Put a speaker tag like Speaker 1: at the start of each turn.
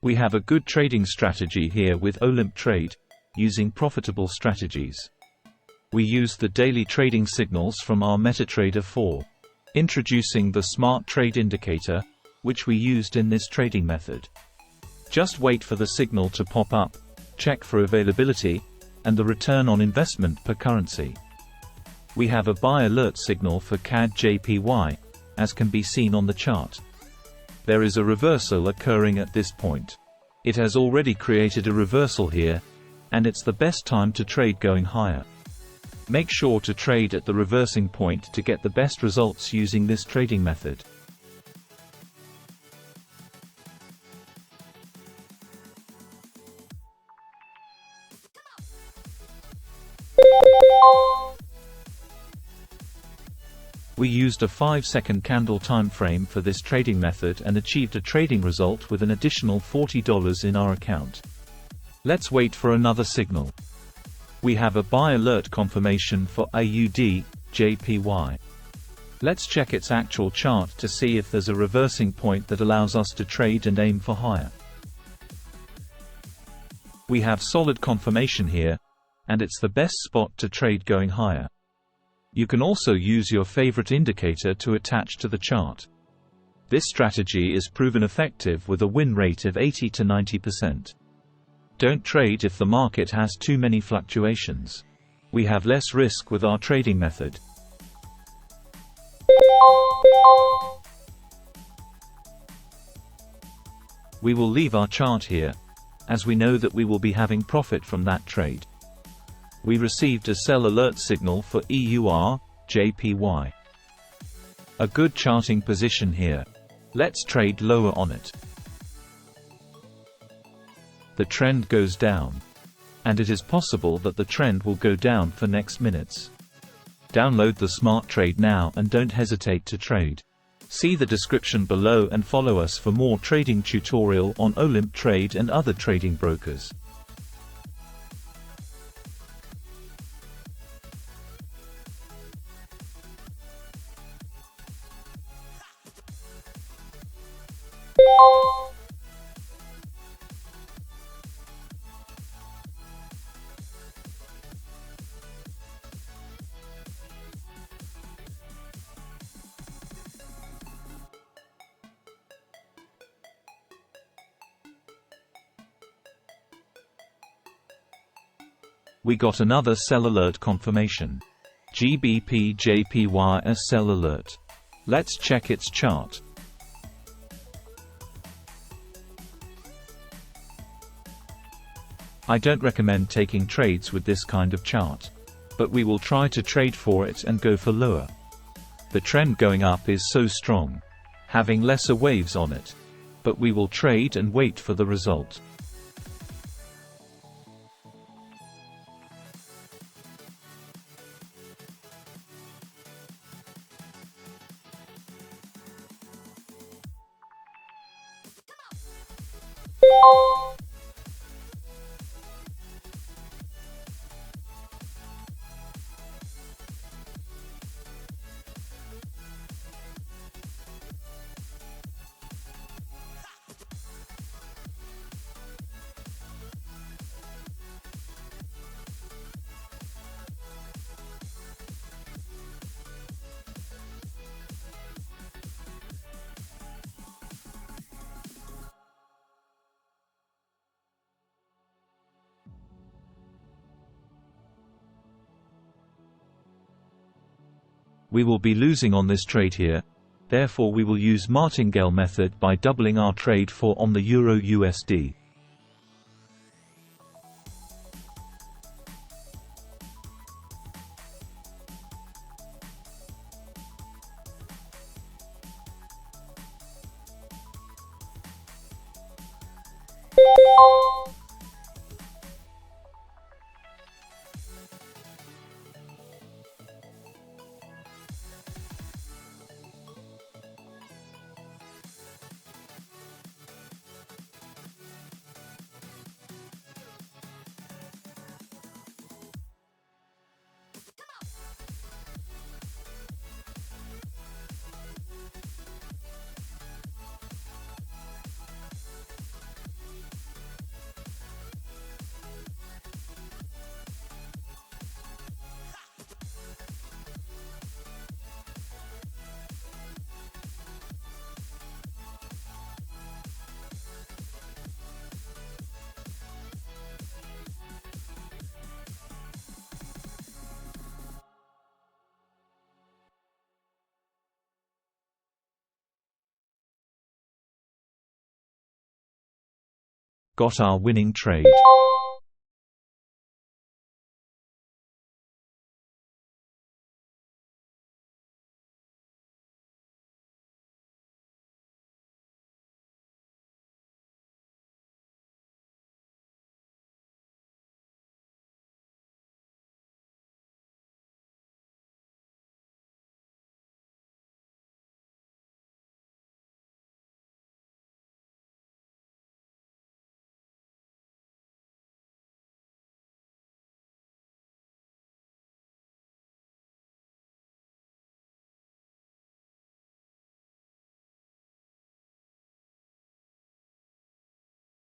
Speaker 1: We have a good trading strategy here with Olymptrade, using profitable strategies. We use the daily trading signals from our MetaTrader 4. Introducing the Smart Trade Indicator, which we used in this trading method. Just wait for the signal to pop up, check for availability, and the return on investment per currency. We have a buy alert signal for CAD JPY, as can be seen on the chart. There is a reversal occurring at this point. It has already created a reversal here, and it's the best time to trade going higher. Make sure to trade at the reversing point to get the best results using this trading method. We used a 5-second candle time frame for this trading method and achieved a trading result with an additional $40 in our account. Let's wait for another signal. We have a buy alert confirmation for AUD JPY. Let's check its actual chart to see if there's a reversing point that allows us to trade and aim for higher. We have solid confirmation here, and it's the best spot to trade going higher. You can also use your favorite indicator to attach to the chart. This strategy is proven effective with a win rate of 80 to 90%. Don't trade if the market has too many fluctuations. We have less risk with our trading method. We will leave our chart here, as we know that we will be having profit from that trade. We received a sell alert signal for EUR JPY. A good charting position here. Let's trade lower on it. The trend goes down. And it is possible that the trend will go down for next minutes. Download the Smart Trade now and don't hesitate to trade. See the description below and follow us for more trading tutorial on Olymptrade and other trading brokers. We got another sell alert confirmation. GBP JPY a sell alert. Let's check its chart. I don't recommend taking trades with this kind of chart. But we will try to trade for it and go for lower. The trend going up is so strong, having lesser waves on it. But we will trade and wait for the result. We will be losing on this trade here, therefore we will use Martingale method by doubling our trade for on the Euro USD. Got our winning trade.